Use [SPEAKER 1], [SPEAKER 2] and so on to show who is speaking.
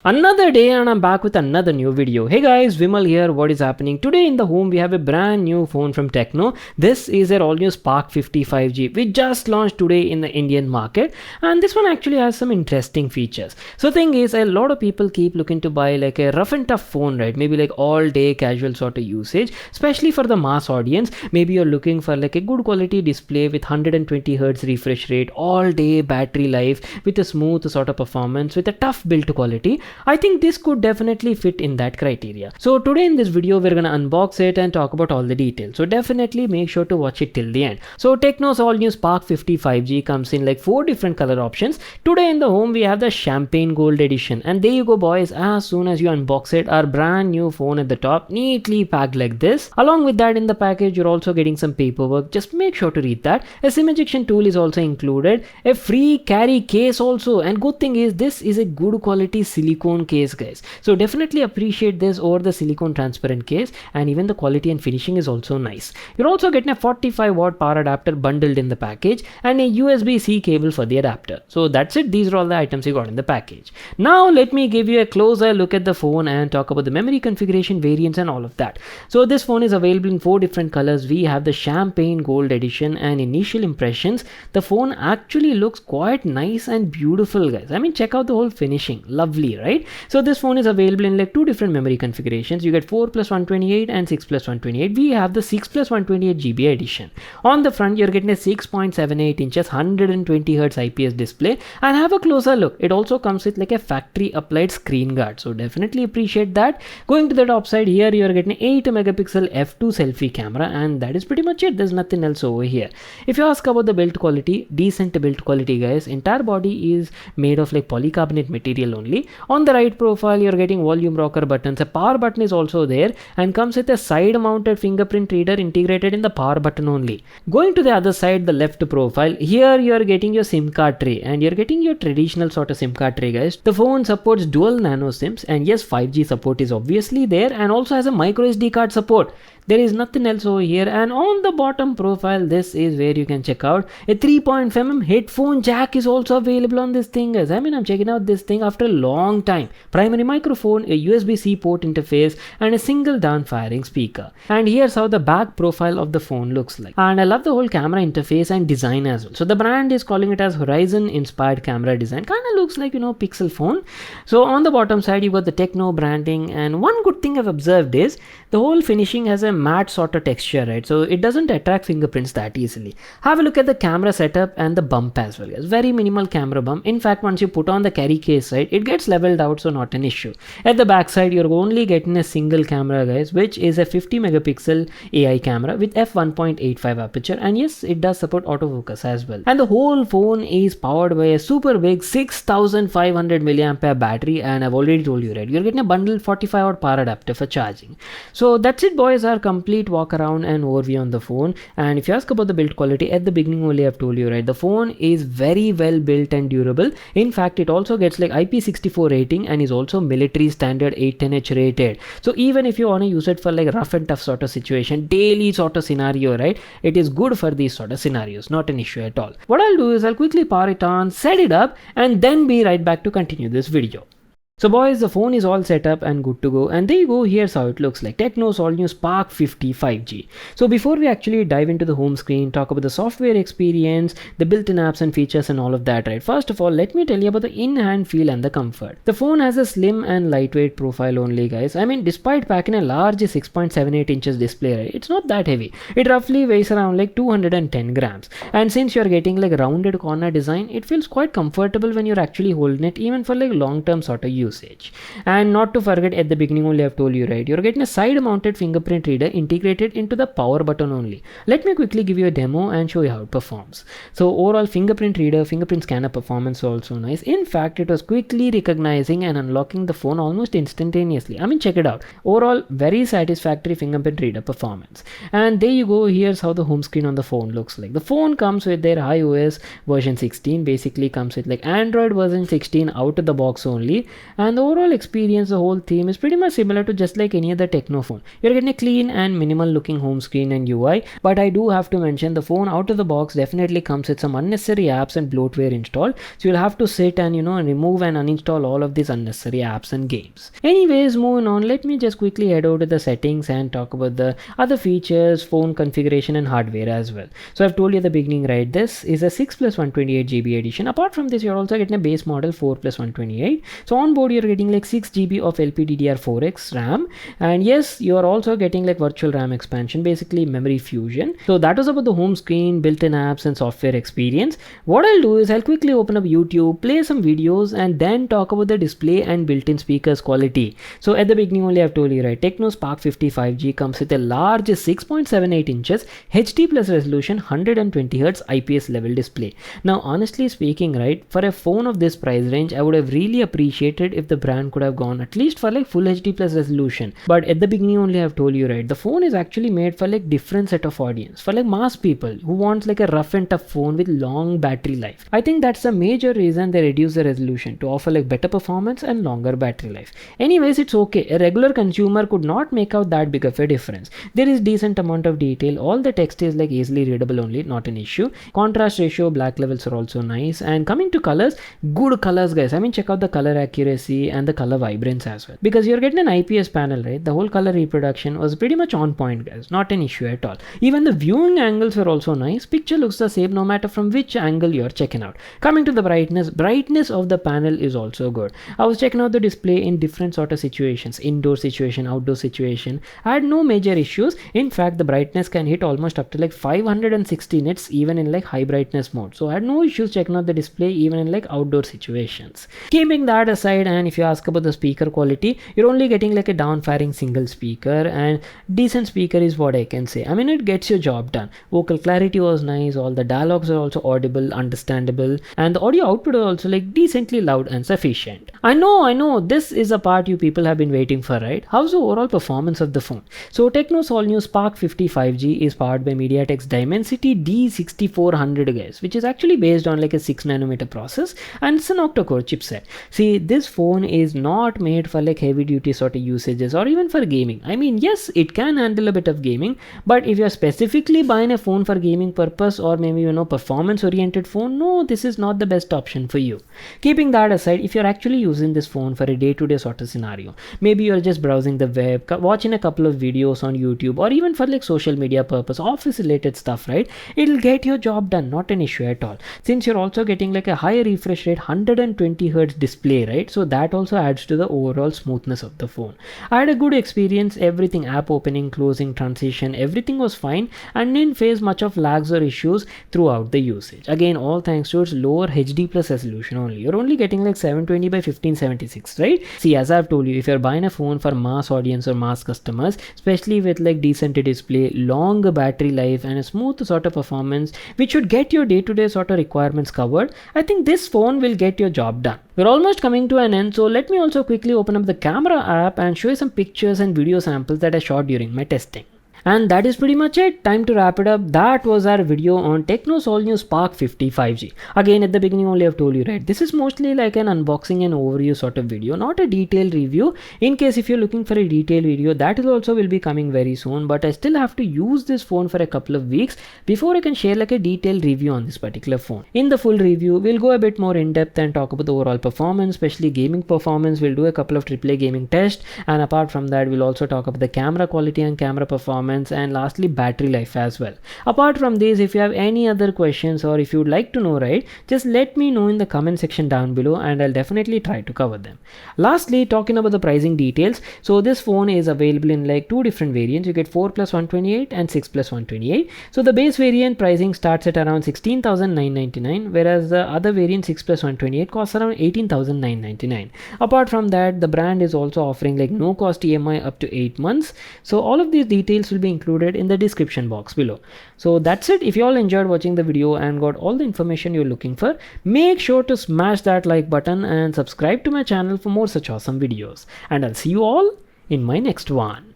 [SPEAKER 1] Another day and I'm back with another new video. Hey guys, Vimal here. What is happening? Today in the home we have a brand new phone from Tecno. This is their all new Spark 50 5G which just launched today in the Indian market, and this one actually has some interesting features. So thing is, a lot of people keep looking to buy like a rough and tough phone, right? Maybe like all day casual sort of usage, especially for the mass audience. Maybe you're looking for like a good quality display with 120 Hz refresh rate, all day battery life with a smooth sort of performance with a tough build quality. I think this could definitely fit in that criteria. So today in this video we're gonna unbox it and talk about all the details. So definitely make sure to watch it till the end. So Tecno's all new Spark 50 5G comes in like 4 different color options. Today in the home we have the champagne gold edition, and there you go boys. As soon as you unbox it, our brand new phone at the top, neatly packed like this. Along with that, in the package you're also getting some paperwork. Just make sure to read that. A SIM ejection tool is also included, a free carry case also, and good thing is this is a good quality silicone case guys, so definitely appreciate this over the silicone transparent case, and even the quality and finishing is also nice. You're also getting a 45-watt power adapter bundled in the package and a USB-C cable for the adapter. So that's it. These are all the items you got in the package. Now let me give you a closer look at the phone and talk about the memory configuration, variants and all of that. So this phone is available in 4 different colors. We have the champagne gold edition, and initial impressions, the phone actually looks quite nice and beautiful guys. I mean, check out the whole finishing, lovely, right? So this phone is available in like 2 different memory configurations. You get 4 plus 128 and 6 plus 128. We have the 6 plus 128 GB edition. On the front you're getting a 6.78 inches 120 Hz IPS display, and have a closer look. It also comes with like a factory applied screen guard, so definitely appreciate that. Going to the top side, here you're getting 8 megapixel f2 selfie camera, and that is pretty much it. There's nothing else over here. If you ask about the build quality, decent build quality guys. Entire body is made of like polycarbonate material only. On the right profile you're getting volume rocker buttons. A power button is also there and comes with a side mounted fingerprint reader integrated in the power button only. Going to the other side, the left profile, here you're getting your SIM card tray, and you're getting your traditional sort of SIM card tray guys. The phone supports dual nano SIMs, and yes, 5G support is obviously there, and also has a micro SD card support. There is nothing else over here. And on the bottom profile, this is where you can check out a 3.5mm headphone jack is also available on this thing guys. I mean, I'm checking out this thing after a long time. Primary microphone, a USB-C port interface, and a single down firing speaker. And here's how the back profile of the phone looks like. And I love the whole camera interface and design as well. So the brand is calling it as Horizon inspired camera design. Kind of looks like, you know, Pixel phone. So on the bottom side you got the Tecno branding, and one good thing I've observed is the whole finishing has a matte sort of texture, right? So it doesn't attract fingerprints that easily. Have a look at the camera setup and the bump as well. It's very minimal camera bump. In fact, once you put on the carry case, right, it gets leveled out, so not an issue. At the back side you're only getting a single camera guys, which is a 50 megapixel AI camera with f1.85 aperture, and yes, it does support autofocus as well. And the whole phone is powered by a super big 6500 milliampere battery, and I've already told you, right, you're getting a bundled 45-watt power adapter for charging. So that's it boys, our complete walk around and overview on the phone. And if you ask about the build quality, at the beginning only I've told you, right, the phone is very well built and durable. In fact, it also gets like IP64 rating and is also military standard 810H rated. So even if you want to use it for like rough and tough sort of situation, daily sort of scenario, right, it is good for these sort of scenarios, not an issue at all. What I'll do is I'll quickly power it on, set it up, and then be right back to continue this video. So boys, the phone is all set up and good to go, and there you go. Here's how it looks like. Tecno's all new Spark 50 5G. So before we actually dive into the home screen, talk about the software experience, the built-in apps and features and all of that, right? First of all, let me tell you about the in-hand feel and the comfort. The phone has a slim and lightweight profile only guys. I mean, despite packing a large 6.78 inches display, right, it's not that heavy. It roughly weighs around like 210 grams. And since you're getting like rounded corner design, it feels quite comfortable when you're actually holding it, even for like long-term sort of use. And not to forget, at the beginning only I've told you, right, you're getting a side mounted fingerprint reader integrated into the power button only. Let me quickly give you a demo and show you how it performs. So overall fingerprint reader, fingerprint scanner performance also nice. In fact, it was quickly recognizing and unlocking the phone almost instantaneously. I mean, check it out. Overall very satisfactory fingerprint reader performance. And there you go. Here's how the home screen on the phone looks like. The phone comes with their iOS version 16, basically comes with like Android version 16 out of the box only. and the overall experience, the whole theme is pretty much similar to just like any other Tecno phone. You're getting a clean and minimal looking home screen and UI, but I do have to mention the phone out of the box definitely comes with some unnecessary apps and bloatware installed, so you'll have to sit and remove and uninstall all of these unnecessary apps and games. Anyways, moving on, let me just quickly head over to the settings and talk about the other features, phone configuration and hardware as well. So I've told you at the beginning, right, this is a 6 plus 128 GB edition. Apart from this, you're also getting a base model 4 plus 128. So on board you're getting like 6 GB of LPDDR4X RAM, and yes, you're also getting like virtual RAM expansion, basically memory fusion. So that was about the home screen, built-in apps and software experience. What I'll do is I'll quickly open up YouTube, play some videos, and then talk about the display and built-in speakers quality. So at the beginning only I've told you, right, Tecno Spark 55G comes with a large 6.78 inches HD plus resolution 120Hz IPS level display. Now honestly speaking, right, for a phone of this price range, I would have really appreciated if the brand could have gone at least for like full HD plus resolution. But at the beginning only I've told you, right, the phone is actually made for like different set of audience, for like mass people who wants like a rough and tough phone with long battery life. I think that's the major reason they reduce the resolution to offer like better performance and longer battery life. Anyways, it's okay. A regular consumer could not make out that big of a difference. There is decent amount of detail. All the text is like easily readable only, not an issue. Contrast ratio, black levels are also nice. And coming to colors, good colors guys. I mean, check out the color accuracy and the color vibrance as well. Because you're getting an IPS panel, right? The whole color reproduction was pretty much on point guys. Not an issue at all. Even the viewing angles were also nice. Picture looks the same no matter from which angle you're checking out. Coming to the brightness of the panel is also good. I was checking out the display in different sort of situations, indoor situation, outdoor situation. I had no major issues. In fact, the brightness can hit almost up to like 560 nits even in like high brightness mode. So I had no issues checking out the display even in like outdoor situations. Keeping that aside, and if you ask about the speaker quality, you're only getting like a down-firing single speaker, and decent speaker is what I can say. I mean, it gets your job done. Vocal clarity was nice, all the dialogues are also audible, understandable, and the audio output is also like decently loud and sufficient. I know, this is a part you people have been waiting for, right? How's the overall performance of the phone? So Tecno's all new Spark 55G is powered by MediaTek's Dimensity D6400 guys, which is actually based on like a 6nm process, and it's an octa-core chipset. See, this phone is not made for like heavy duty sort of usages or even for gaming. I mean, yes, it can handle a bit of gaming, but if you're specifically buying a phone for gaming purpose or maybe performance oriented phone, no, this is not the best option for you. Keeping that aside, if you're actually using this phone for a day-to-day sort of scenario, maybe you're just browsing the web, watching a couple of videos on YouTube, or even for like social media purpose, office related stuff, right, it'll get your job done, not an issue at all. Since you're also getting like a higher refresh rate 120Hz display, right, so that also adds to the overall smoothness of the phone. I had a good experience. Everything, app opening, closing, transition, everything was fine, and didn't face much of lags or issues throughout the usage. Again, all thanks to its lower HD plus resolution only. You're only getting like 720 by 1576, right? See, as I've told you, if you're buying a phone for mass audience or mass customers, especially with like decent display, longer battery life, and a smooth sort of performance which should get your day-to-day sort of requirements covered, I think this phone will get your job done. We're almost coming to an end, so let me also quickly open up the camera app and show you some pictures and video samples that I shot during my testing. And that is pretty much it. Time to wrap it up. That was our video on Tecno's all new Spark 55G. Again, at the beginning only I've told you, right, this is mostly like an unboxing and overview sort of video, not a detailed review. In case if you're looking for a detailed video, that is also will be coming very soon, but I still have to use this phone for a couple of weeks before I can share like a detailed review on this particular phone. In the full review, we'll go a bit more in depth and talk about the overall performance, especially gaming performance. We'll do a couple of AAA gaming tests, and apart from that, we'll also talk about the camera quality and camera performance, and lastly battery life as well. Apart from this, if you have any other questions or if you would like to know, right, just let me know in the comment section down below and I'll definitely try to cover them. Lastly, talking about the pricing details, so this phone is available in like two different variants. You get 4 plus 128 and 6 plus 128. So the base variant pricing starts at around 16,999, whereas the other variant 6 plus 128 costs around 18,999. Apart from that, the brand is also offering like no cost EMI up to 8 months. So all of these details will be included in the description box below. So that's it. If you all enjoyed watching the video and got all the information you're looking for, make sure to smash that like button and subscribe to my channel for more such awesome videos. And I'll see you all in my next one.